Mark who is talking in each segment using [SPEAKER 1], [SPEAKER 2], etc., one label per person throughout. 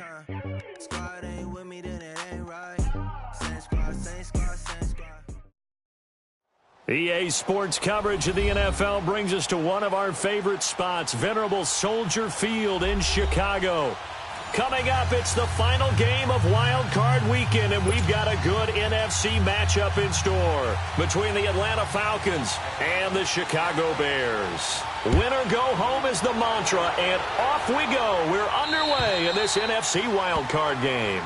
[SPEAKER 1] time. Squad ain't with me, then it ain't right. Same squad, same squad, same squad.
[SPEAKER 2] EA Sports coverage of the NFL brings us to one of our favorite spots, venerable Soldier Field in Chicago. Coming up, it's the final game of Wild Card Weekend, and we've got a good NFC matchup in store between the Atlanta Falcons and the Chicago Bears. Win or go home is the mantra, and off we go. We're underway in this NFC Wild Card game.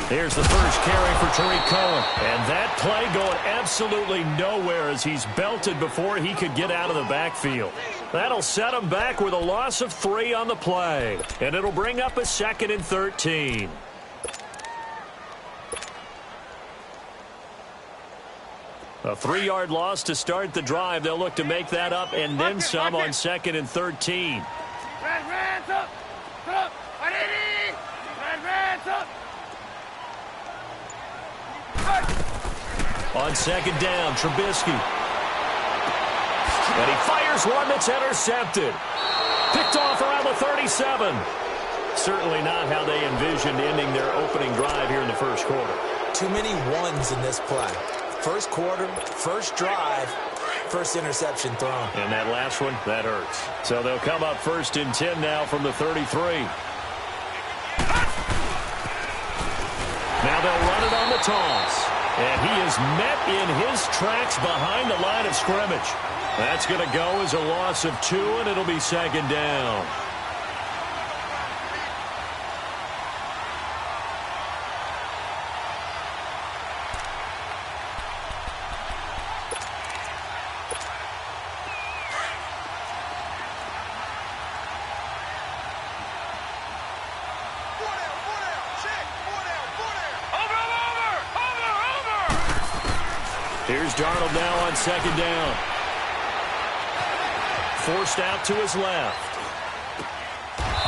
[SPEAKER 2] Here's the first carry for Tariq Cohen. And that play going absolutely nowhere as he's belted before he could get out of the backfield. That'll set him back with a loss of 3 on the play. And it'll bring up a 2nd and 13. A 3-yard loss to start the drive. They'll look to make that up and then some on 2nd and 13. On 2nd down, Trubisky. And he fires one that's intercepted. Picked off around the 37. Certainly not how they envisioned ending their opening drive here in the first quarter.
[SPEAKER 3] Too many ones in this play. First quarter, first drive, first interception thrown.
[SPEAKER 2] And that last one, that hurts. So they'll come up 1st and 10 now from the 33. Now they'll run it on the toss. And he is met in his tracks behind the line of scrimmage. That's going to go as a loss of 2, and it'll be 2nd down. Here's Darnold now on 2nd down. Forced out to his left.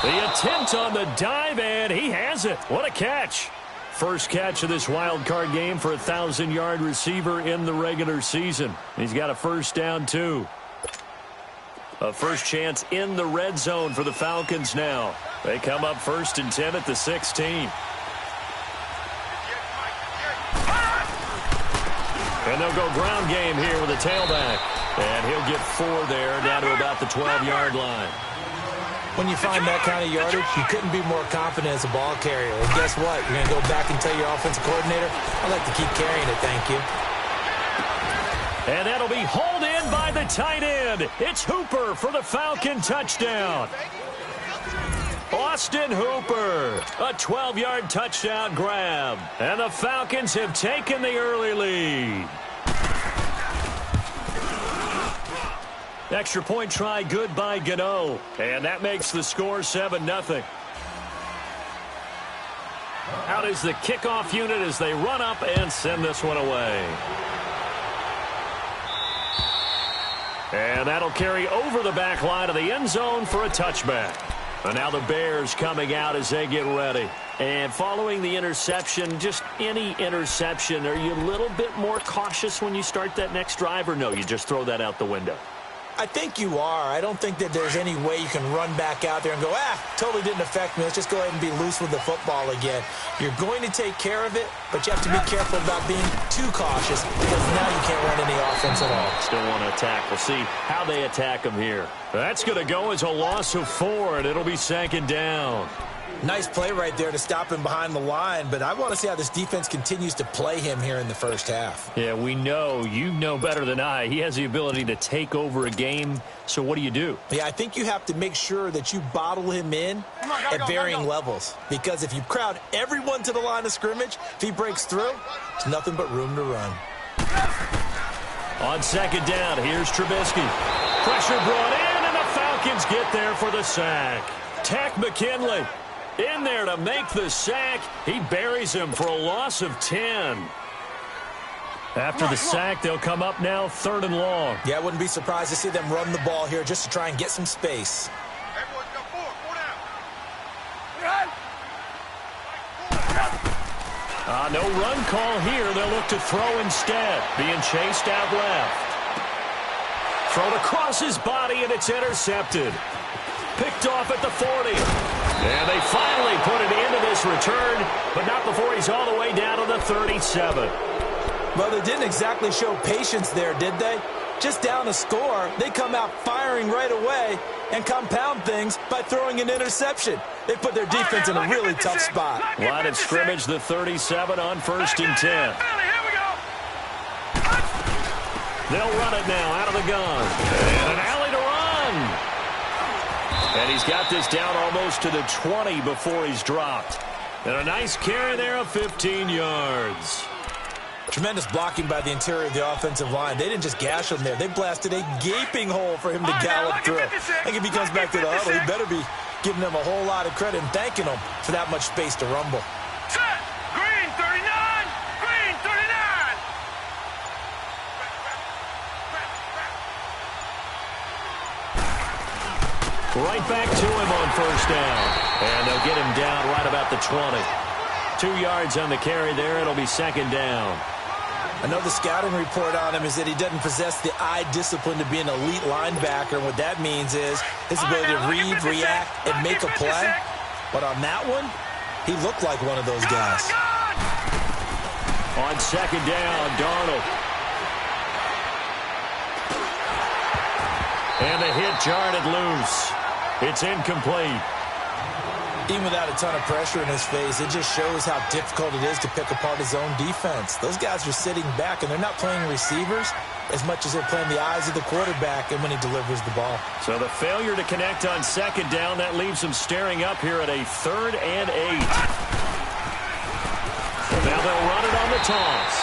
[SPEAKER 2] The attempt on the dive, and he has it. What a catch. First catch of this wild card game for a 1,000-yard receiver in the regular season. He's got a first down, too. A first chance in the red zone for the Falcons now. They come up 1st and 10 at the 16. And they'll go ground game here with a tailback. And he'll get 4 there, down to about the 12-yard line.
[SPEAKER 3] When you find that kind of yardage, you couldn't be more confident as a ball carrier. And guess what? You're going to go back and tell your offensive coordinator, I'd like to keep carrying it, thank you.
[SPEAKER 2] And that'll be hauled in by the tight end. It's Hooper for the Falcon touchdown. Austin Hooper, a 12-yard touchdown grab. And the Falcons have taken the early lead. Extra point try good by Gano. And that makes the score 7-0. Out is the kickoff unit as they run up and send this one away. And that'll carry over the back line of the end zone for a touchback. And now the Bears coming out as they get ready. And following the interception, just any interception, are you a little bit more cautious when you start that next drive, or no, you just throw that out the window?
[SPEAKER 3] I think you are. I don't think that there's any way you can run back out there and go, totally didn't affect me. Let's just go ahead and be loose with the football again. You're going to take care of it, but you have to be careful about being too cautious because now you can't run any offense at all.
[SPEAKER 2] Still want to attack. We'll see how they attack them here. That's going to go as a loss of 4, and it'll be 2nd down.
[SPEAKER 3] Nice play right there to stop him behind the line, but I want to see how this defense continues to play him here in the first half.
[SPEAKER 2] Yeah, we know. You know better than I. He has the ability to take over a game, so what do?
[SPEAKER 3] Yeah, I think you have to make sure that you bottle him in at varying levels, because if you crowd everyone to the line of scrimmage, if he breaks through, there's nothing but room to run.
[SPEAKER 2] On 2nd down, here's Trubisky. Pressure brought in, and the Falcons get there for the sack. Takk McKinley in there to make the sack. He buries him for a loss of 10. After the sack, they'll come up now 3rd and long.
[SPEAKER 3] Yeah, I wouldn't be surprised to see them run the ball here just to try and get some space.
[SPEAKER 2] No run call here. They'll look to throw instead. Being chased out left. Thrown across his body, and it's intercepted. Picked off at the 40. And they finally put it into this return, but not before he's all the way down to the 37.
[SPEAKER 3] Well, they didn't exactly show patience there, did they? Just down a score, they come out firing right away and compound things by throwing an interception. They put their defense in a really tough spot.
[SPEAKER 2] Line of scrimmage, the 37 on 1st and 10. They'll run it now out of the gun. And an alley to run. And he's got this down almost to the 20 before he's dropped. And a nice carry there of 15 yards.
[SPEAKER 3] Tremendous blocking by the interior of the offensive line. They didn't just gash him there. They blasted a gaping hole for him to gallop through. I think if he comes back to the huddle, he better be giving them a whole lot of credit and thanking them for that much space to rumble.
[SPEAKER 4] Set. Green 39. Green 39.
[SPEAKER 2] Right back to him on 1st down. And they'll get him down right about the 20. 2 yards on the carry there. It'll be 2nd down.
[SPEAKER 3] I know the scouting report on him is that he doesn't possess the eye discipline to be an elite linebacker. And what that means is his ability to read, react, and make a play. But on that one, he looked like one of those guys.
[SPEAKER 2] On 2nd down, Darnold. And the hit jarred it loose. It's incomplete.
[SPEAKER 3] Even without a ton of pressure in his face, it just shows how difficult it is to pick apart his own defense. Those guys are sitting back, and they're not playing receivers as much as they're playing the eyes of the quarterback and when he delivers the ball.
[SPEAKER 2] So the failure to connect on 2nd down, that leaves him staring up here at a 3rd and 8. Now they'll run it on the toss.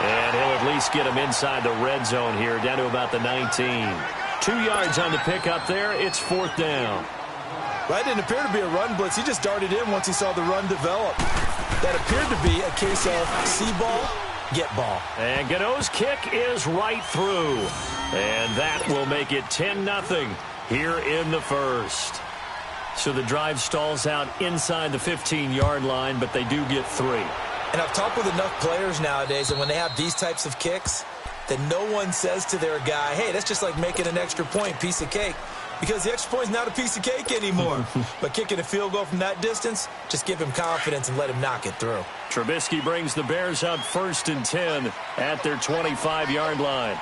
[SPEAKER 2] And he'll at least get him inside the red zone here, down to about the 19. 2 yards on the pickup there. It's 4th down.
[SPEAKER 3] Well, that didn't appear to be a run blitz. He just darted in once he saw the run develop. That appeared to be a case of see ball, get ball.
[SPEAKER 2] And Gano's kick is right through. And that will make it 10-0 here in the first. So the drive stalls out inside the 15-yard line, but they do get 3.
[SPEAKER 3] And I've talked with enough players nowadays that when they have these types of kicks, that no one says to their guy, hey, that's just like making an extra point, piece of cake. Because the extra point is not a piece of cake anymore. But kicking a field goal from that distance, just give him confidence and let him knock it through.
[SPEAKER 2] Trubisky brings the Bears out 1st and 10 at their 25-yard line.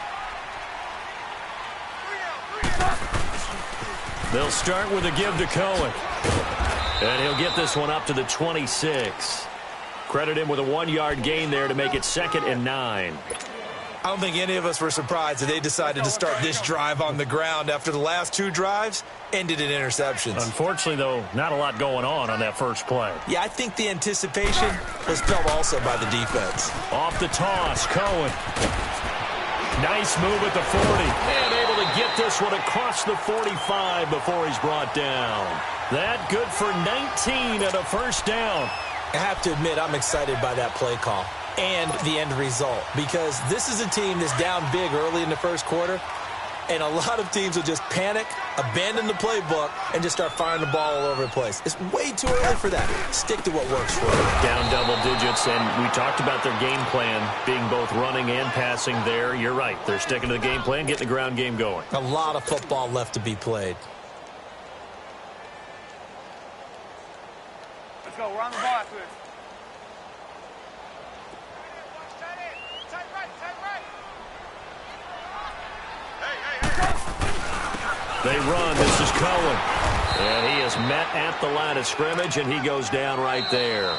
[SPEAKER 2] They'll start with a give to Cohen. And he'll get this one up to the 26. Credit him with a 1-yard gain there to make it 2nd and 9.
[SPEAKER 3] I don't think any of us were surprised that they decided to start this drive on the ground after the last 2 drives ended in interceptions.
[SPEAKER 2] Unfortunately, though, not a lot going on that first play.
[SPEAKER 3] Yeah, I think the anticipation was felt also by the defense.
[SPEAKER 2] Off the toss, Cohen. Nice move at the 40. And able to get this one across the 45 before he's brought down. That good for 19 at a 1st down.
[SPEAKER 3] I have to admit, I'm excited by that play call and the end result, because this is a team that's down big early in the first quarter, and a lot of teams will just panic, abandon the playbook, and just start firing the ball all over the place. It's way too early for that. Stick to what works for them.
[SPEAKER 2] Down double digits, and we talked about their game plan being both running and passing there. You're right. They're sticking to the game plan, getting the ground game going.
[SPEAKER 3] A lot of football left to be played.
[SPEAKER 4] Let's go. We're on the ball after this.
[SPEAKER 2] They run. This is Cohen. And he is met at the line of scrimmage, and he goes down right there.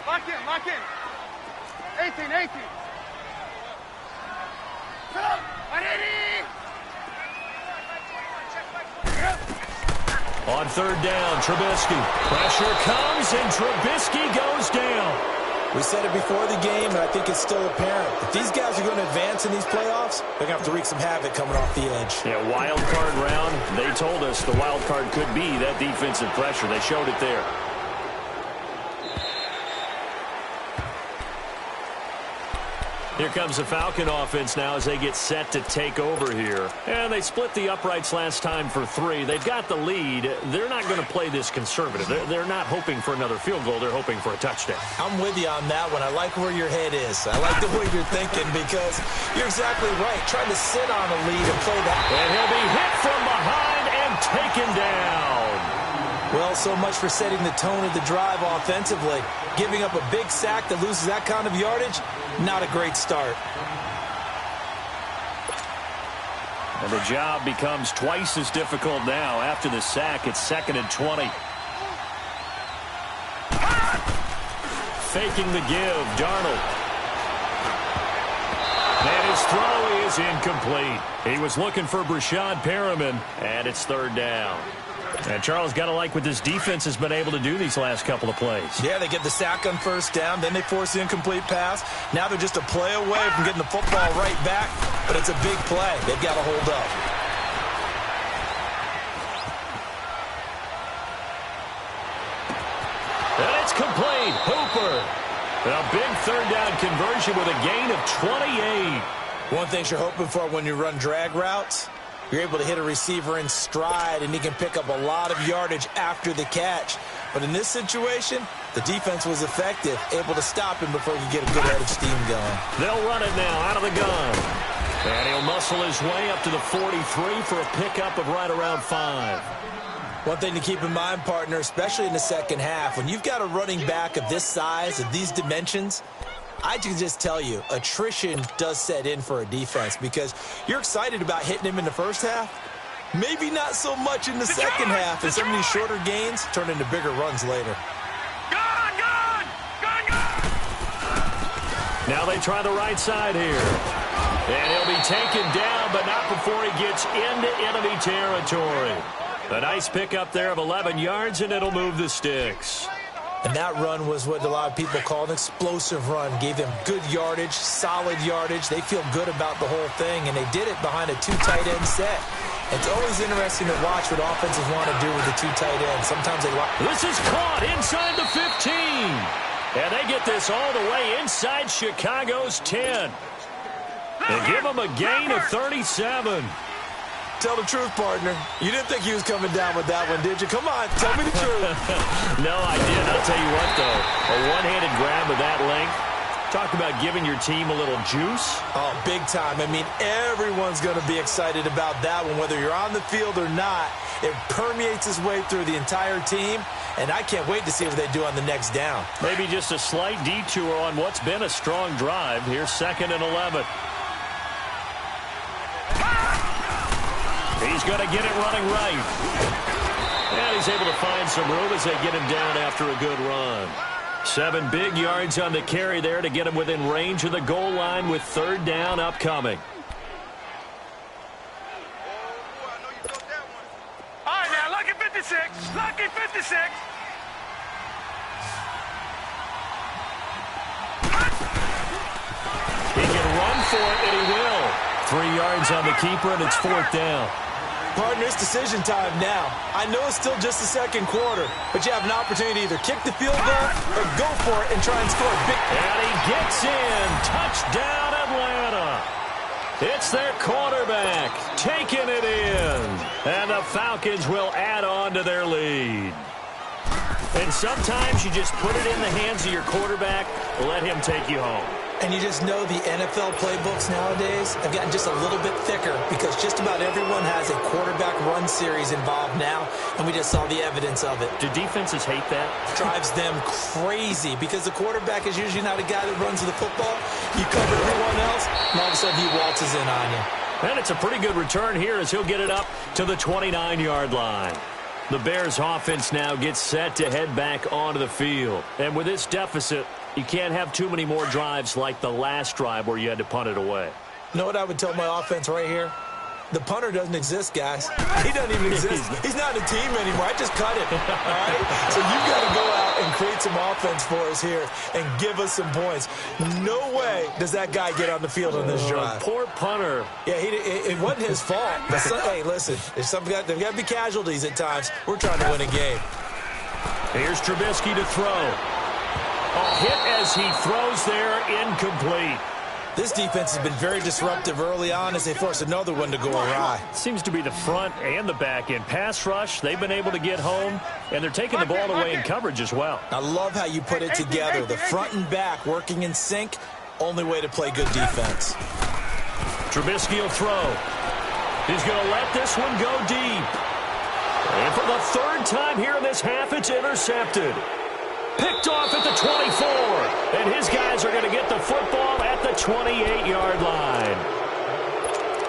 [SPEAKER 4] Lock in, lock in. 18, 18. Come on, ready.
[SPEAKER 2] On 3rd down, Trubisky. Pressure comes, and Trubisky goes down.
[SPEAKER 3] We said it before the game, and I think it's still apparent. If these guys are going to advance in these playoffs, they're going to have to wreak some havoc coming off the edge.
[SPEAKER 2] Yeah, wild card round. They told us the wild card could be that defensive pressure. They showed it there. Here comes the Falcon offense now as they get set to take over here. And they split the uprights last time for 3. They've got the lead. They're not going to play this conservative. They're not hoping for another field goal. They're hoping for a touchdown.
[SPEAKER 3] I'm with you on that one. I like where your head is. I like the way you're thinking because you're exactly right. Trying to sit on a lead and play that.
[SPEAKER 2] And he'll be hit from behind and taken down.
[SPEAKER 3] Well, so much for setting the tone of the drive offensively. Giving up a big sack that loses that kind of yardage, not a great start.
[SPEAKER 2] And the job becomes twice as difficult now. After the sack, it's 2nd and 20. Faking the give, Darnold. And his throw is incomplete. He was looking for Brashad Perriman, and it's 3rd down. And Charles, got to like what this defense has been able to do these last couple of plays.
[SPEAKER 3] Yeah, they get the sack on 1st down, then they force the incomplete pass. Now they're just a play away from getting the football right back, but it's a big play. They've got to hold up.
[SPEAKER 2] And it's complete. Hooper. A big 3rd down conversion with a gain of 28.
[SPEAKER 3] One thing you're hoping for when you run drag routes, you're able to hit a receiver in stride, and he can pick up a lot of yardage after the catch. But in this situation, the defense was effective, able to stop him before he could get a good head of steam going.
[SPEAKER 2] They'll run it now out of the gun. And he'll muscle his way up to the 43 for a pickup of right around 5.
[SPEAKER 3] One thing to keep in mind, partner, especially in the second half, when you've got a running back of this size, of these dimensions, I can just tell you, attrition does set in for a defense because you're excited about hitting him in the first half. Maybe not so much in the second half, and some of these shorter gains turn into bigger runs later.
[SPEAKER 4] Gone!
[SPEAKER 2] Now they try the right side here. And he'll be taken down, but not before he gets into enemy territory. A nice pickup there of 11 yards, and it'll move the sticks.
[SPEAKER 3] And that run was what a lot of people call an explosive run. Gave them good yardage, solid yardage. They feel good about the whole thing, and they did it behind a 2 tight end set. It's always interesting to watch what offenses want to do with the 2 tight ends. Sometimes they like.
[SPEAKER 2] This is caught inside the 15. And they get this all the way inside Chicago's 10. They give them a gain of 37.
[SPEAKER 3] Tell the truth, partner. You didn't think he was coming down with that one, did you? Come on, tell me the truth.
[SPEAKER 2] No, I didn't. I'll tell you what, though. A one-handed grab of that length. Talk about giving your team a little juice.
[SPEAKER 3] Oh, big time. I mean, everyone's going to be excited about that one, whether you're on the field or not. It permeates its way through the entire team, and I can't wait to see what they do on the next down.
[SPEAKER 2] Maybe just a slight detour on what's been a strong drive. Here's 2nd and 11. He's going to get it running right. And he's able to find some room as they get him down after a good run. 7 big yards on the carry there to get him within range of the goal line with 3rd down upcoming.
[SPEAKER 4] All right, now, lucky 56. Lucky 56.
[SPEAKER 2] He can run for it, and he will. 3 yards on the keeper, and it's 4th down.
[SPEAKER 3] Partner, it's decision time now. I know it's still just the second quarter, but you have an opportunity to either kick the field goal or go for it and try and score a big.
[SPEAKER 2] And he gets in. Touchdown, Atlanta. It's their quarterback taking it in. And the Falcons will add on to their lead. And sometimes you just put it in the hands of your quarterback, let him take you home.
[SPEAKER 3] And you just know the NFL playbooks nowadays have gotten just a little bit thicker because just about everyone has a quarterback run series involved now, and we just saw the evidence of it.
[SPEAKER 2] Do defenses hate that?
[SPEAKER 3] Drives them crazy because the quarterback is usually not a guy that runs the football. You cover everyone else, and all of a sudden he waltzes in on you.
[SPEAKER 2] And it's a pretty good return here as he'll get it up to the 29-yard line. The Bears offense now gets set to head back onto the field. And with this deficit, you can't have too many more drives like the last drive where you had to punt it away.
[SPEAKER 3] You know what I would tell my offense right here? The punter doesn't exist, guys. He doesn't even exist. He's not a team anymore. I just cut it. All right? So you've got to go out and create some offense for us here and give us some points. No way does that guy get on the field on this drive.
[SPEAKER 2] Poor punter.
[SPEAKER 3] Yeah, it wasn't his fault. But hey, listen, there's there's got to be casualties at times. We're trying to win a game.
[SPEAKER 2] Here's Trubisky to throw. A hit as he throws there, incomplete.
[SPEAKER 3] This defense has been very disruptive early on as they force another one to go awry.
[SPEAKER 2] Seems to be the front and the back end. Pass rush, they've been able to get home, and they're taking the ball away in coverage as well.
[SPEAKER 3] I love how you put it together. The front and back working in sync, only way to play good defense.
[SPEAKER 2] Trubisky will throw. He's going to let this one go deep. And for the third time here in this half, it's intercepted. Picked off at the 24. And his guys are going to get the football at the 28-yard line.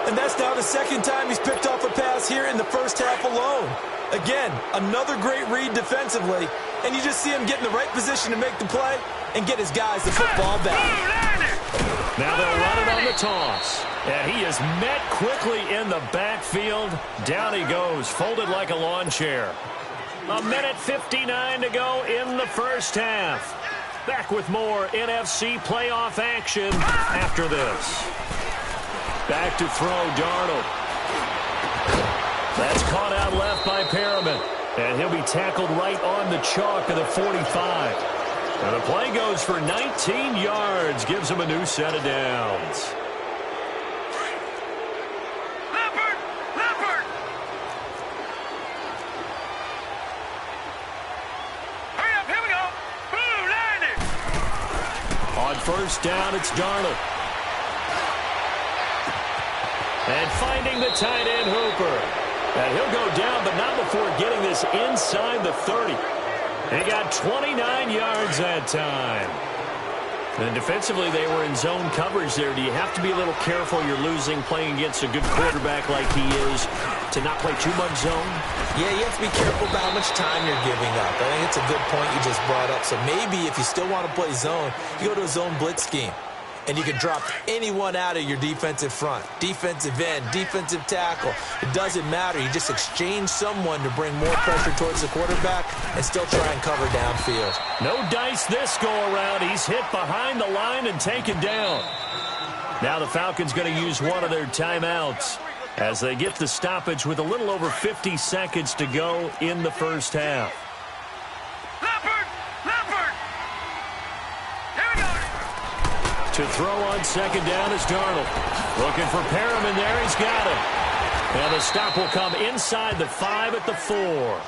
[SPEAKER 3] And that's now the second time he's picked off a pass here in the first half alone. Again, another great read defensively. And you just see him get in the right position to make the play and get his guys the football back.
[SPEAKER 2] Now they'll run it on the toss. And he is met quickly in the backfield. Down he goes, folded like a lawn chair. A minute 59 to go in the first half. Back with more NFC playoff action after this. Back to throw, Darnold. That's caught out left by Perriman. And he'll be tackled right on the chalk of the 45. And the play goes for 19 yards. Gives him a new set of downs. First down, it's Darnold. And finding the tight end, Hooper. And he'll go down, but not before getting this inside the 30. He got 29 yards that time. And defensively, they were in zone coverage there. Do you have to be a little careful? You're losing playing against a good quarterback like he is to not play too much zone?
[SPEAKER 3] Yeah, you have to be careful about how much time you're giving up. I think it's a good point you just brought up. So maybe if you still want to play zone, you go to a zone blitz scheme. And you can drop anyone out of your defensive front, defensive end, defensive tackle. It doesn't matter. You just exchange someone to bring more pressure towards the quarterback and still try and cover downfield.
[SPEAKER 2] No dice this go around. He's hit behind the line and taken down. Now the Falcons going to use one of their timeouts as they get the stoppage with a little over 50 seconds to go in the first half. To throw on second down is Darnold. Looking for Perriman there. He's got him. And the stop will come inside the 5 at the 4.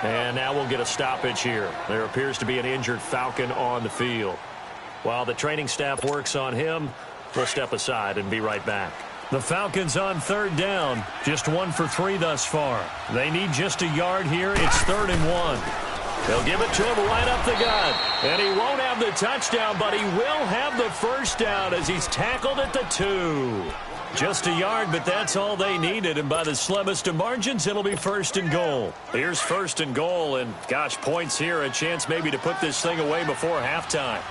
[SPEAKER 2] And now we'll get a stoppage here. There appears to be an injured Falcon on the field. While the training staff works on him, we'll step aside and be right back. The Falcons on third down. Just 1 for 3 thus far. They need just a yard here. It's 3rd and 1. They'll give it to him right up the gut. And he won't have the touchdown, but he will have the first down as he's tackled at the 2. Just a yard, but that's all they needed. And by the slimmest of margins, it'll be 1st and goal. Here's 1st and goal. And, gosh, points here. A chance maybe to put this thing away before halftime.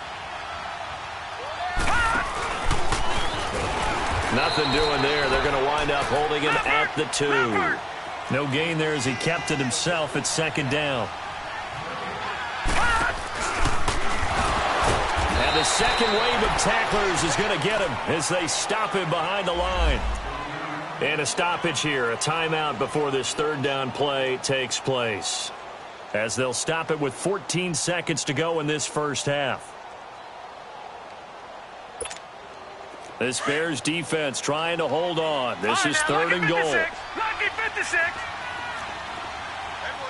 [SPEAKER 2] Nothing doing there. They're going to wind up holding him at the 2. No gain there as he kept it himself at 2nd down. And the second wave of tacklers is going to get him as they stop him behind the line. And a stoppage here, a timeout before this 3rd down play takes place. As they'll stop it with 14 seconds to go in this first half. This Bears defense trying to hold on. This is 3rd and goal.
[SPEAKER 4] Lucky 56.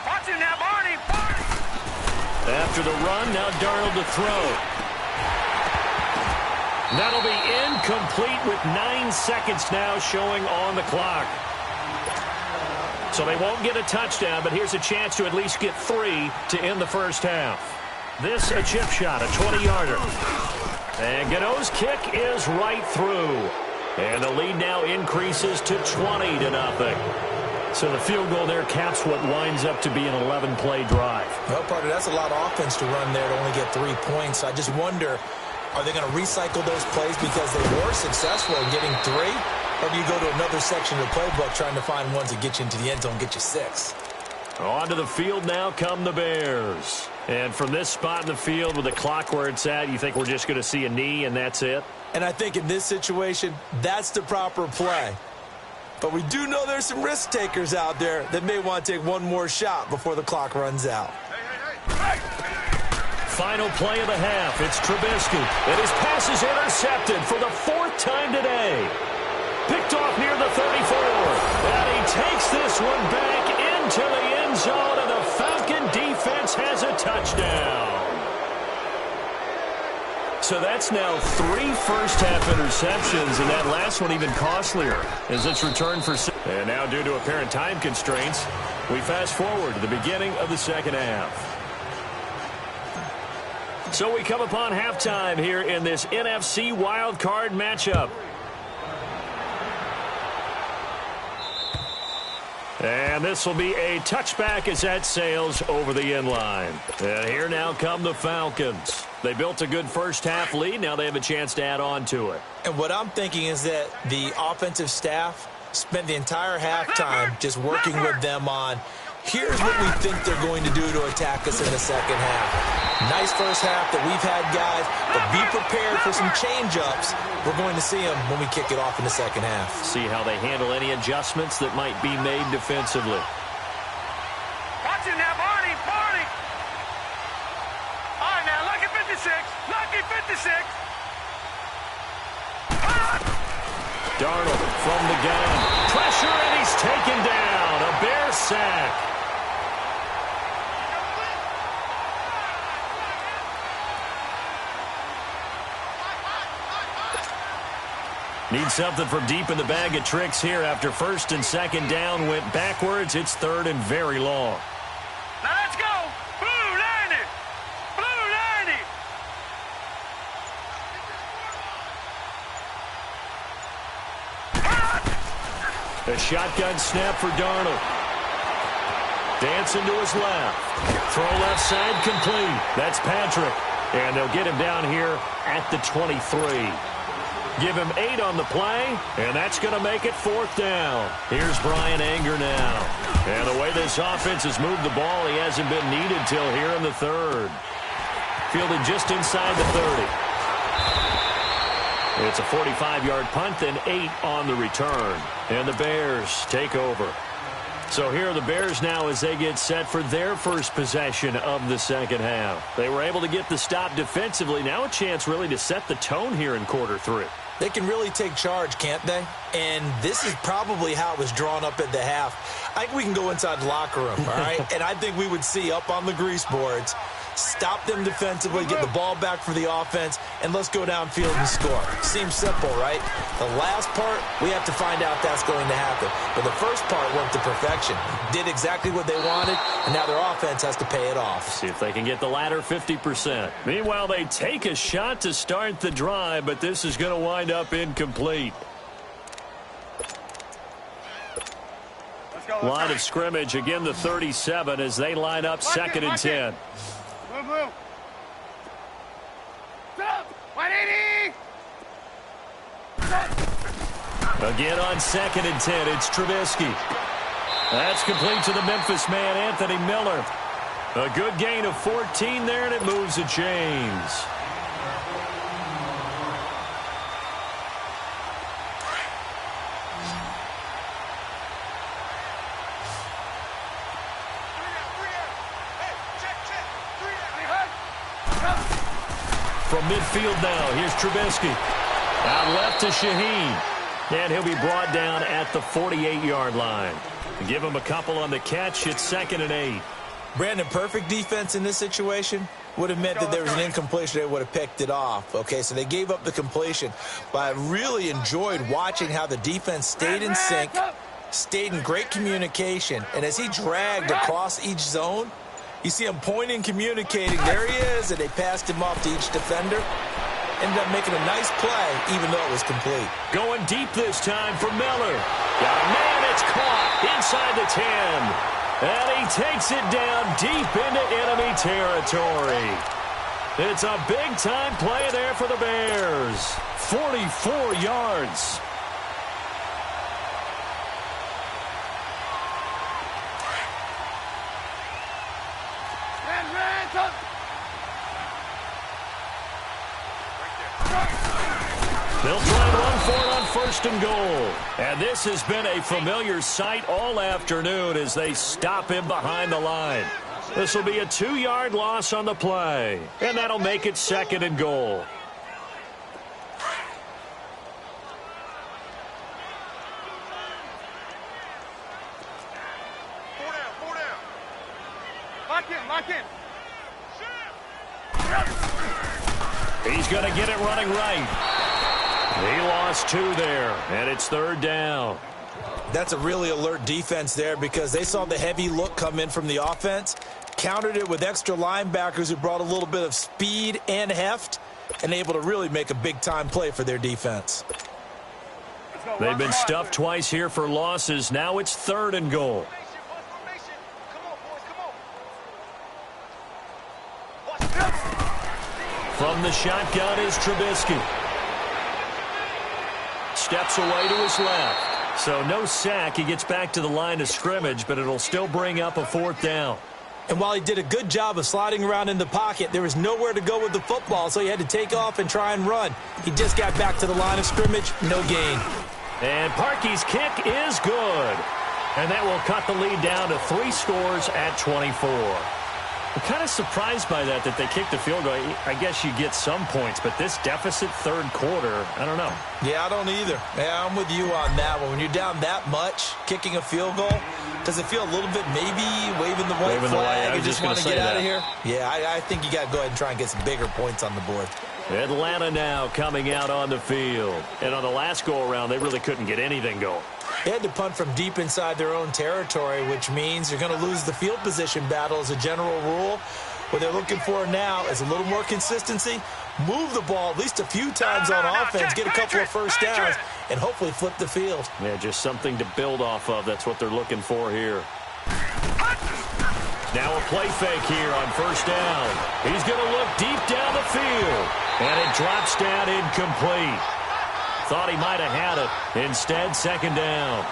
[SPEAKER 4] Watch him now, Barney.
[SPEAKER 2] After the run, now Darnold to throw. That'll be incomplete with 9 seconds now showing on the clock. So they won't get a touchdown, but here's a chance to at least get 3 to end the first half. This a chip shot, a 20-yarder. And Godot's kick is right through. And the lead now increases to 20-0. So the field goal there caps what winds up to be an 11-play drive.
[SPEAKER 3] Well, partner, that's a lot of offense to run there to only get 3 points. I just wonder, are they going to recycle those plays because they were successful in getting 3? Or do you go to another section of the playbook trying to find ones that get you into the end zone and get you 6?
[SPEAKER 2] On to the field now come the Bears. And from this spot in the field with the clock where it's at, you think we're just going to see a knee and that's it?
[SPEAKER 3] And I think in this situation, that's the proper play. But we do know there's some risk takers out there that may want to take one more shot before the clock runs out.
[SPEAKER 2] Final play of the half. It's Trubisky. And his pass is intercepted for the 4th time today. Picked off near the 34. And he takes this one back into the end zone, and the Falcon defense has a touchdown. So that's now 3 first-half interceptions, and that last one even costlier as it's returned for 6. And now, due to apparent time constraints, we fast forward to the beginning of the second half. So we come upon halftime here in this NFC wildcard matchup. And this will be a touchback as that sails over the end line. And here now come the Falcons. They built a good first-half lead. Now they have a chance to add on to it.
[SPEAKER 3] And what I'm thinking is that the offensive staff spent the entire halftime just working with them on, here's what we think they're going to do to attack us in the second half. Nice first half that we've had, guys, but be prepared for some change-ups. We're going to see them when we kick it off in the second half.
[SPEAKER 2] See how they handle any adjustments that might be made defensively.
[SPEAKER 4] Watch it now, Barney, Barney. All right, now, lucky 56, lucky 56.
[SPEAKER 2] Darnold from the gun. Pressure, and he's taken down. A Bear sack. Need something from deep in the bag of tricks here after 1st and 2nd down went backwards. It's 3rd and very long.
[SPEAKER 4] Now let's go. Blue 90. Blue 90.
[SPEAKER 2] A shotgun snap for Darnold. Dancing to his left. Throw left side complete. That's Patrick. And they'll get him down here at the 23. Give him 8 on the play, and that's going to make it 4th down. Here's Brian Anger now. And the way this offense has moved the ball, he hasn't been needed till here in the 3rd. Fielded just inside the 30. It's a 45-yard punt, then 8 on the return. And the Bears take over. So here are the Bears now as they get set for their first possession of the second half. They were able to get the stop defensively. Now a chance really to set the tone here in quarter 3.
[SPEAKER 3] They can really take charge, can't they? And this is probably how it was drawn up at the half. I think we can go inside the locker room, all right? And I think we would see up on the grease boards, stop them defensively, get the ball back for the offense, and let's go downfield and score. Seems simple, right? The last part, we have to find out that's going to happen. But the first part worked to perfection. Did exactly what they wanted, and now their offense has to pay it off.
[SPEAKER 2] See if they can get the latter 50%. Meanwhile, they take a shot to start the drive, but this is going to wind up incomplete. Line of scrimmage, again the 37 as they line up 2nd and 10.
[SPEAKER 4] Blue, blue. Stop. 180.
[SPEAKER 2] Again on 2nd and 10, it's Trubisky. That's complete to the Memphis man, Anthony Miller. A good gain of 14 there, and it moves the chains. From midfield now, here's Trubisky. Out left to Shaheen. And he'll be brought down at the 48-yard line. Give him a couple on the catch. It's 2nd and 8.
[SPEAKER 3] Brandon, perfect defense in this situation would have meant that there was an incompletion. They would have picked it off. Okay, so they gave up the completion. But I really enjoyed watching how the defense stayed in sync, stayed in great communication. And as he dragged across each zone, you see him pointing, communicating. There he is, and they passed him off to each defender. Ended up making a nice play, even though it was complete.
[SPEAKER 2] Going deep this time for Miller. Got a man, it's caught inside the 10. And he takes it down deep into enemy territory. It's a big-time play there for the Bears. 44 yards. first and goal. And this has been a familiar sight all afternoon as they stop him behind the line. This will be a 2-yard loss on the play, and that'll make it second and goal.
[SPEAKER 4] Four down. Lock in.
[SPEAKER 2] He's going to get it running right. He lost 2 there, and it's third down.
[SPEAKER 3] That's a really alert defense there because they saw the heavy look come in from the offense, countered it with extra linebackers who brought a little bit of speed and heft, and able to really make a big-time play for their defense.
[SPEAKER 2] They've been stuffed twice here for losses. Now it's third and goal. From the shotgun is Trubisky. Steps away to his left. So no sack. He gets back to the line of scrimmage, but it'll still bring up a fourth down.
[SPEAKER 3] And while he did a good job of sliding around in the pocket, there was nowhere to go with the football, so he had to take off and try and run. He just got back to the line of scrimmage. No gain.
[SPEAKER 2] And Parkey's kick is good. And that will cut the lead down to 3 scores at 24. I'm kind of surprised by that they kicked the field goal. I guess you get some points, but this deficit third quarter, I don't know.
[SPEAKER 3] Yeah, I don't either. Yeah, I'm with you on that one. When you're down that much, kicking a field goal, does it feel a little bit maybe waving the white flag and just want to get out of here? Yeah, I think you got to go ahead and try and get some bigger points on the board.
[SPEAKER 2] Atlanta now coming out on the field. And on the last go-around, they really couldn't get anything going.
[SPEAKER 3] They had to punt from deep inside their own territory, which means you're going to lose the field position battle as a general rule. What they're looking for now is a little more consistency, move the ball at least a few times on offense, get a couple of first downs, and hopefully flip the field.
[SPEAKER 2] Yeah, just something to build off of. That's what they're looking for here. Now a play fake here on first down. He's going to look deep down the field, and it drops down incomplete. Thought he might have had it. Instead, second down.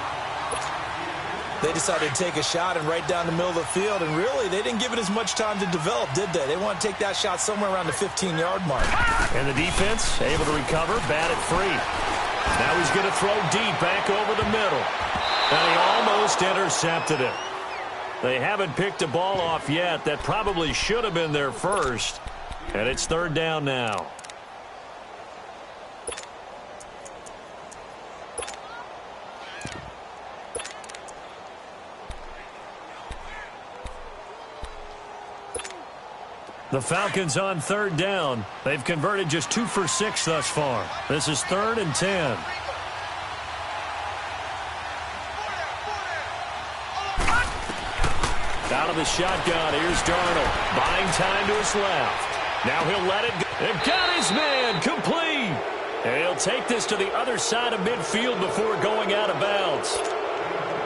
[SPEAKER 3] They decided to take a shot and right down the middle of the field, and really, they didn't give it as much time to develop, did they? They want to take that shot somewhere around the 15-yard mark.
[SPEAKER 2] And the defense able to recover, bat it free. Now he's going to throw deep back over the middle. And he almost intercepted it. They haven't picked a ball off yet. That probably should have been their first. And it's third down now. The Falcons on third down. They've converted just 2 for 6 thus far. This is 3rd and 10. Out of the shotgun, here's Darnold. Buying time to his left. Now he'll let it go. And got his man complete. And he'll take this to the other side of midfield before going out of bounds.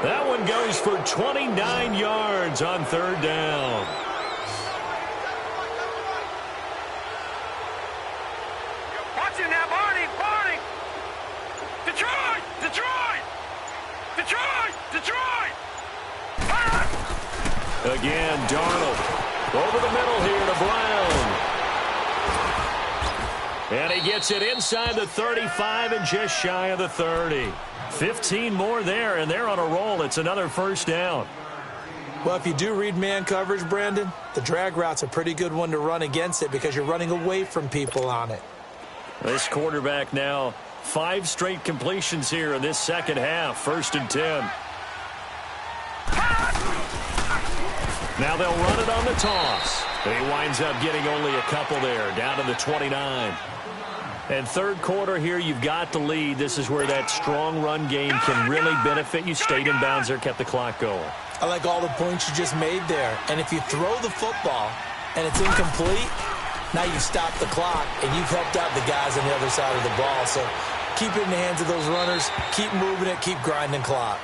[SPEAKER 2] That one goes for 29 yards on third down. Again, Darnold over the middle here to Brown. And he gets it inside the 35 and just shy of the 30. 15 more there, and they're on a roll. It's another first down.
[SPEAKER 3] Well, if you do read man coverage, Brandon, the drag route's a pretty good one to run against it because you're running away from people on it.
[SPEAKER 2] This quarterback now 5 straight completions here in this second half. 1st and 10. Now they'll run it on the toss. And he winds up getting only a couple there, down to the 29. And third quarter here, you've got the lead. This is where that strong run game can really benefit you. Stayed in bounds there, kept the clock going.
[SPEAKER 3] I like all the points you just made there. And if you throw the football and it's incomplete, now you stop the clock and you've helped out the guys on the other side of the ball. So keep it in the hands of those runners. Keep moving it. Keep grinding clock.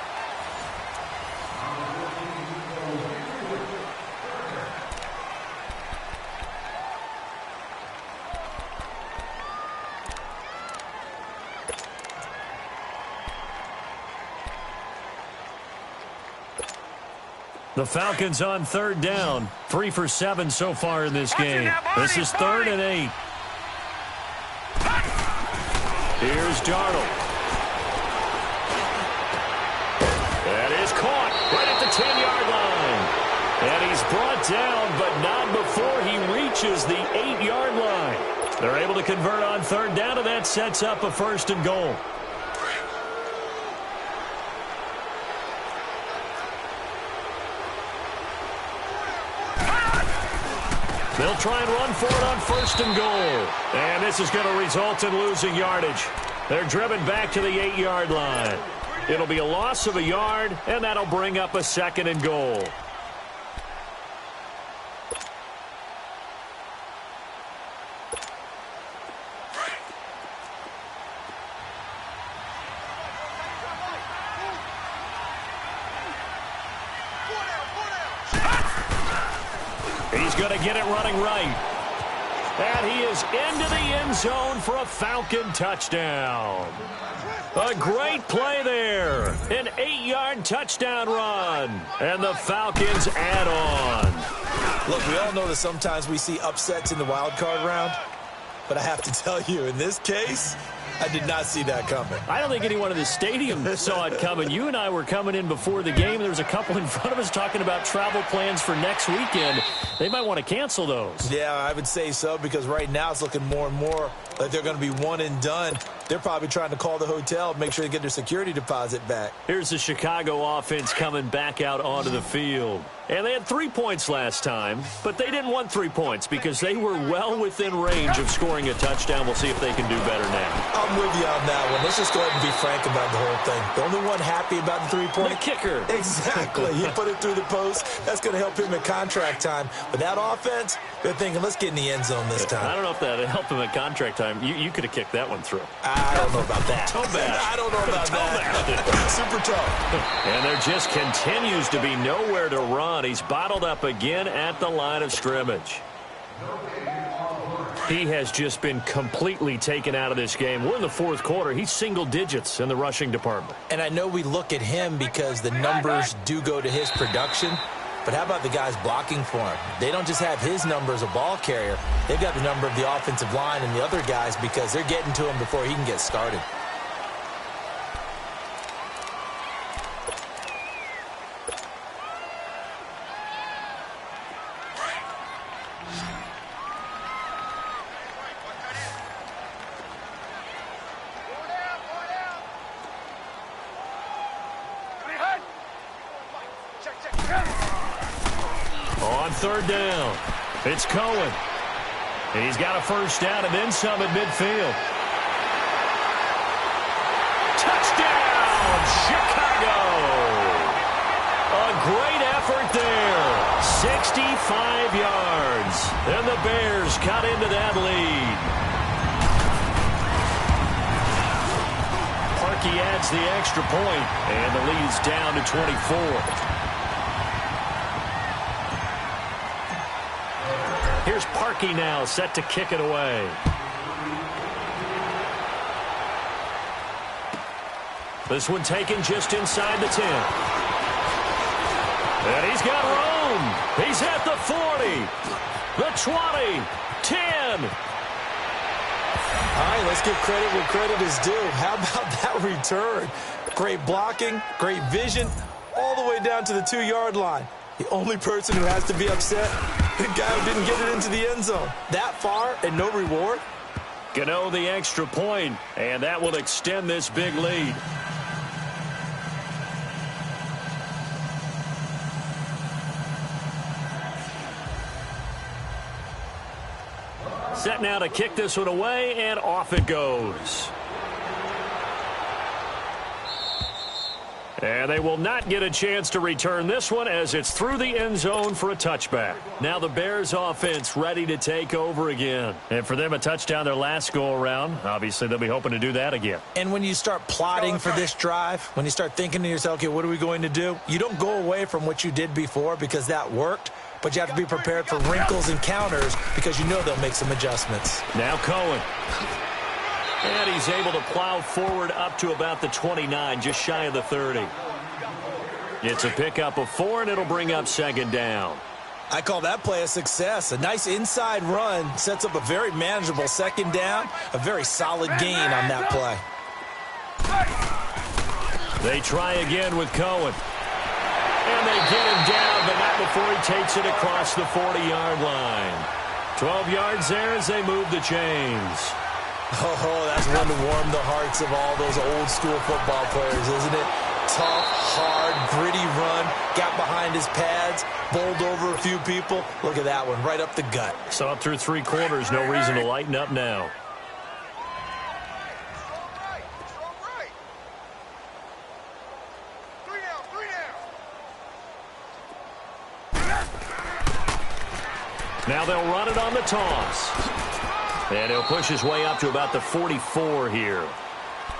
[SPEAKER 2] The Falcons on third down. 3 for 7 so far in this game. This is 3rd and 8. Here's Darnold. reaches the 8-yard line. They're able to convert on third down, and that sets up a 1st and goal. They'll try and run for it on 1st and goal. And this is going to result in losing yardage. They're driven back to the 8-yard line. It'll be a loss of a yard, and that'll bring up a 2nd and goal. He's going to get it running right. And he is into the end zone for a Falcon touchdown. A great play there. An 8-yard touchdown run. And the Falcons add on.
[SPEAKER 3] Look, we all know that sometimes we see upsets in the wild card round. But I have to tell you, in this case, I did not see that coming.
[SPEAKER 2] I don't think anyone in the stadium saw it coming. You and I were coming in before the game. There was a couple in front of us talking about travel plans for next weekend. They might want to cancel those.
[SPEAKER 3] Yeah, I would say so, because right now it's looking more and more like they're going to be one and done. They're probably trying to call the hotel, make sure they get their security deposit back.
[SPEAKER 2] Here's the Chicago offense coming back out onto the field. And they had 3 points last time, but they didn't want 3 points because they were well within range of scoring a touchdown. We'll see if they can do better now.
[SPEAKER 3] I'm with you on that one. Let's just go ahead and be frank about the whole thing. The only one happy about the 3-point?
[SPEAKER 2] The kicker.
[SPEAKER 3] Exactly. He put it through the post. That's going to help him in contract time. But that offense, they're thinking, let's get in the end zone this time.
[SPEAKER 2] I don't know if that helped him at contract time. You could have kicked that one through.
[SPEAKER 3] I don't know about that.
[SPEAKER 2] Toe bash.
[SPEAKER 3] I don't know about that. Super tough.
[SPEAKER 2] And there just continues to be nowhere to run. He's bottled up again at the line of scrimmage. He has just been completely taken out of this game. We're in the 4th quarter. He's single digits in the rushing department.
[SPEAKER 3] And I know we look at him because the numbers do go to his production. But how about the guys blocking for him? They don't just have his number as a ball carrier. They've got the number of the offensive line and the other guys because they're getting to him before he can get started.
[SPEAKER 2] On third down, it's Cohen. He's got a first down and then some at midfield. Touchdown, Chicago! A great effort there. 65 yards. And the Bears cut into that lead. Parkey adds the extra point, and the lead's down to 24. Here's Parkey now, set to kick it away. This one taken just inside the 10. And he's got room. He's at the 40, the 20, 10.
[SPEAKER 3] All right, let's give credit where credit is due. How about that return? Great blocking, great vision, all the way down to the 2-yard line. The only person who has to be upset, the guy who didn't get it into the end zone. That far and no reward?
[SPEAKER 2] Gano the extra point, and that will extend this big lead. Set now to kick this one away, and off it goes. And they will not get a chance to return this one as it's through the end zone for a touchback. Now the Bears offense ready to take over again. And for them, a touchdown their last go-around. Obviously, they'll be hoping to do that again.
[SPEAKER 3] And when you start plotting for this drive, when you start thinking to yourself, okay, what are we going to do? You don't go away from what you did before because that worked. But you have to be prepared for wrinkles and counters because you know they'll make some adjustments.
[SPEAKER 2] Now Cohen. And he's able to plow forward up to about the 29, just shy of the 30. It's a pickup of 4, and it'll bring up 2nd down.
[SPEAKER 3] I call that play a success. A nice inside run sets up a very manageable 2nd down, a very solid gain on that play.
[SPEAKER 2] They try again with Cohen. And they get him down, but not before he takes it across the 40-yard line. 12 yards there as they move the chains.
[SPEAKER 3] Oh, that's one to warm the hearts of all those old school football players, isn't it? Tough, hard, gritty run, got behind his pads, bowled over a few people. Look at that one, right up the gut.
[SPEAKER 2] Saw it through 3 quarters, no reason to lighten up now. Now they'll run it on the toss. And he'll push his way up to about the 44 here.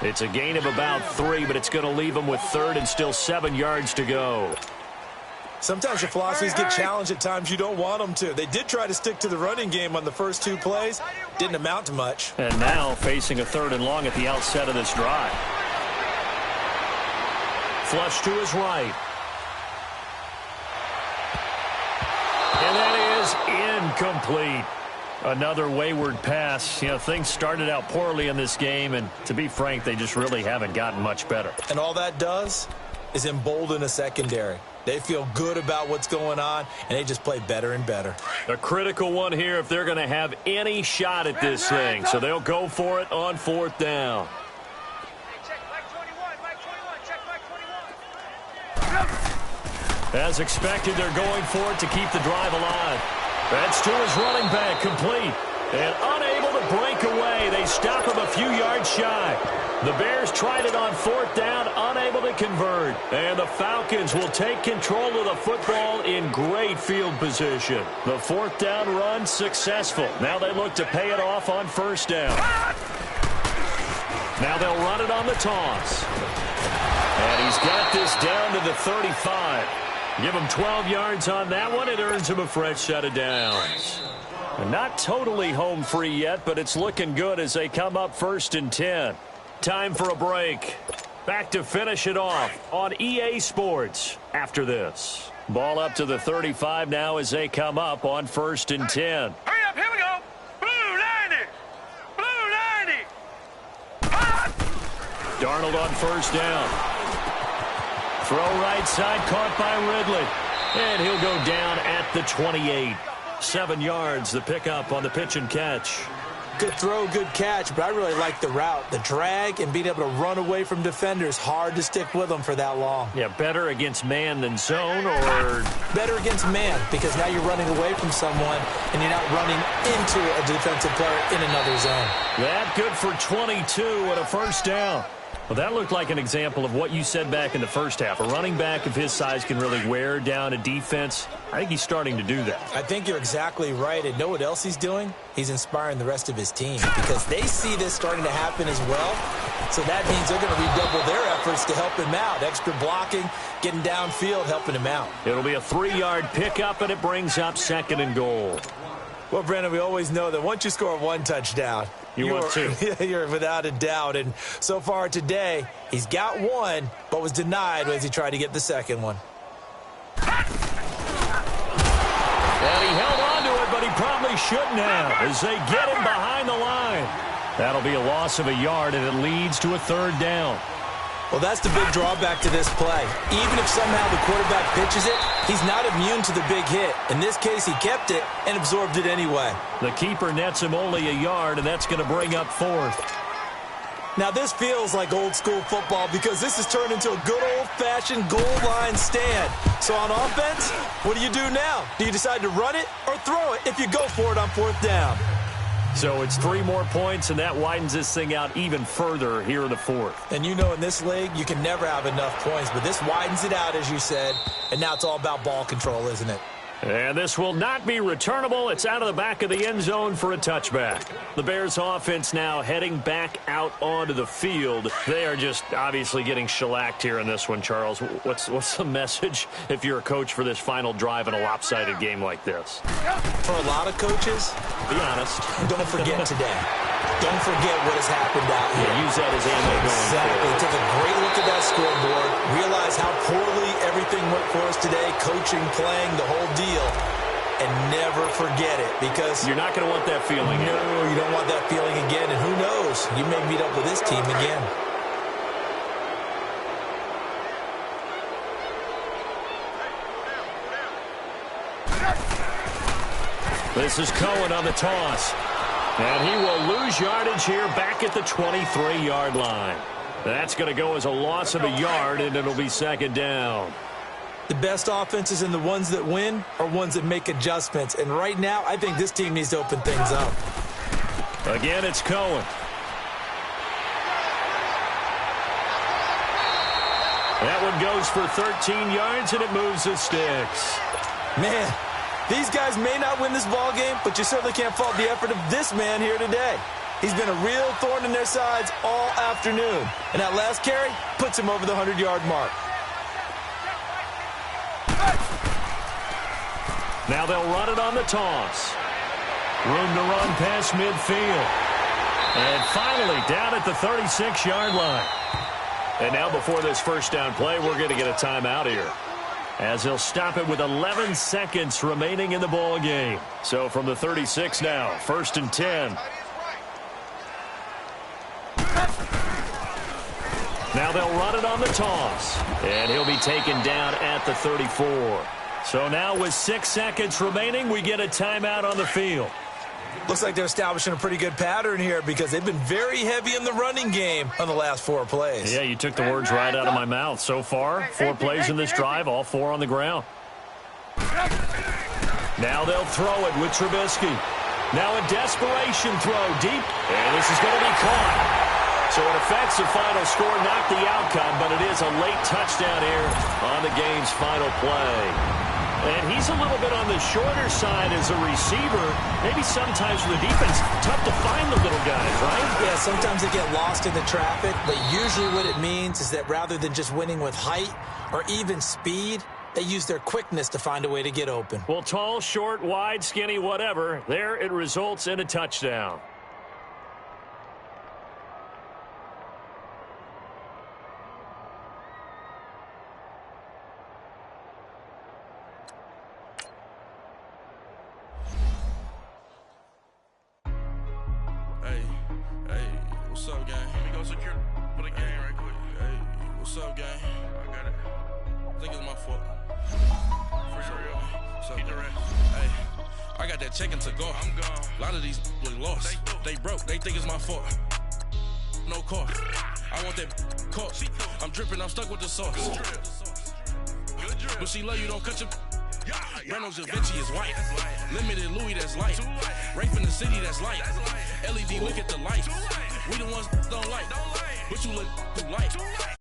[SPEAKER 2] It's a gain of about 3, but it's going to leave him with 3rd and still 7 yards to go.
[SPEAKER 3] Sometimes your philosophies get challenged at times you don't want them to. They did try to stick to the running game on the first 2 plays. Didn't amount to much.
[SPEAKER 2] And now facing a 3rd and long at the outset of this drive. Flush to his right. And that is incomplete. Another wayward pass. You know, things started out poorly in this game, and to be frank, they just really haven't gotten much better.
[SPEAKER 3] And all that does is embolden a secondary. They feel good about what's going on, and they just play better and better.
[SPEAKER 2] A critical one here if they're going to have any shot at this thing. So they'll go for it on 4th down. As expected, they're going for it to keep the drive alive. That's to his running back, complete. And unable to break away. They stop him a few yards shy. The Bears tried it on 4th down, unable to convert. And the Falcons will take control of the football in great field position. The 4th down run successful. Now they look to pay it off on 1st down. Now they'll run it on the toss. And he's got this down to the 35. Give him 12 yards on that one. It earns him a fresh set of downs. Not totally home free yet, but it's looking good as they come up 1st and 10. Time for a break. Back to finish it off on EA Sports after this. Ball up to the 35 now as they come up on 1st and 10.
[SPEAKER 4] Hurry up, here we go. Blue 90. Blue 90.
[SPEAKER 2] Darnold on 1st down. Throw right side, caught by Ridley. And he'll go down at the 28. 7 yards, the pickup on the pitch and catch.
[SPEAKER 3] Good throw, good catch, but I really like the route. The drag and being able to run away from defenders. Hard to stick with them for that long.
[SPEAKER 2] Yeah, better against man than zone, or?
[SPEAKER 3] Better against man, because now you're running away from someone and you're not running into a defensive player in another zone.
[SPEAKER 2] That good for 22 and a 1st down. Well, that looked like an example of what you said back in the first half. A running back of his size can really wear down a defense. I think he's starting to do that.
[SPEAKER 3] I think you're exactly right. And know what else he's doing? He's inspiring the rest of his team because they see this starting to happen as well. So that means they're going to redouble their efforts to help him out. Extra blocking, getting downfield, helping him out.
[SPEAKER 2] It'll be a 3-yard pickup, and it brings up 2nd and goal.
[SPEAKER 3] Well, Brandon, we always know that once you score 1 touchdown,
[SPEAKER 2] want 2.
[SPEAKER 3] You're without a doubt. And so far today, he's got 1, but was denied as he tried to get the 2nd one.
[SPEAKER 2] And he held on to it, but he probably shouldn't have as they get him behind the line. That'll be a loss of a yard, and it leads to a 3rd down.
[SPEAKER 3] Well, that's the big drawback to this play. Even if somehow the quarterback pitches it, he's not immune to the big hit. In this case, he kept it and absorbed it anyway.
[SPEAKER 2] The keeper nets him only a yard, and that's going to bring up 4th.
[SPEAKER 3] Now, this feels like old school football because this has turned into a good old-fashioned goal line stand. So on offense, what do you do now? Do you decide to run it or throw it if you go for it on 4th down?
[SPEAKER 2] So it's 3 more points, and that widens this thing out even further here in the 4th.
[SPEAKER 3] And you know in this league, you can never have enough points, but this widens it out, as you said, and now it's all about ball control, isn't it?
[SPEAKER 2] And this will not be returnable. It's out of the back of the end zone for a touchback. The Bears offense now heading back out onto the field. They are just obviously getting shellacked here in this one, Charles. What's the message if you're a coach for this final drive in a lopsided game like this?
[SPEAKER 3] For a lot of coaches,
[SPEAKER 2] be honest.
[SPEAKER 3] Don't forget today. Don't forget what has happened out here.
[SPEAKER 2] Yeah, use that as ammo going
[SPEAKER 3] Exactly.
[SPEAKER 2] forward.
[SPEAKER 3] Take a great look at that scoreboard. Realize how poorly everything went for us today. Coaching, playing, the whole deal. And never forget it because
[SPEAKER 2] you're not going to want that feeling.
[SPEAKER 3] No, you don't want that feeling again. And who knows? You may meet up with this team again.
[SPEAKER 2] This is Cohen on the toss. And he will lose yardage here back at the 23-yard line. That's going to go as a loss of a yard, and it'll be second down.
[SPEAKER 3] The best offenses and the ones that win are ones that make adjustments. And right now, I think this team needs to open things up.
[SPEAKER 2] Again, it's Cohen. That one goes for 13 yards, and it moves the sticks.
[SPEAKER 3] Man, these guys may not win this ball game, but you certainly can't fault the effort of this man here today. He's been a real thorn in their sides all afternoon. And that last carry puts him over the 100-yard mark.
[SPEAKER 2] Now they'll run it on the toss. Room to run past midfield. And finally down at the 36-yard line. And now before this first down play, we're going to get a timeout here, as they'll stop it with 11 seconds remaining in the ball game. So from the 36 now, 1st and 10. Now they'll run it on the toss. And he'll be taken down at the 34. So now with 6 seconds remaining, we get a timeout on the field.
[SPEAKER 3] Looks like they're establishing a pretty good pattern here because they've been very heavy in the running game on the last 4 plays.
[SPEAKER 2] Yeah, you took the words right out of my mouth. So far, 4 plays in this drive, all 4 on the ground. Now they'll throw it with Trubisky. Now a desperation throw deep, and this is going to be caught. So in effect, the final score, not the outcome, but it is a late touchdown here on the game's final play. And he's a little bit on the shorter side as a receiver. Maybe sometimes for the defense, tough to find the little guys, right?
[SPEAKER 3] Yeah, sometimes they get lost in the traffic, but usually what it means is that rather than just winning with height or even speed, they use their quickness to find a way to get open.
[SPEAKER 2] Well, tall, short, wide, skinny, whatever, there it results in a touchdown.
[SPEAKER 5] What's up, gang? Let me go secure for the game right quick. Hey, what's up, gang? I got it. I think it's my fault. For real. Keep the rest. Hey, I got that check-in to go. I'm gone. A lot of these look lost. They broke. They think it's my fault. No car. I want that cost. I'm dripping. I'm stuck with the sauce. But she love you. Don't cut your... Reynolds Da Vinci is white. Limited Louis, that's light. Rape in the city, that's light. LED, look at the light. We the ones don't like. But you look too light.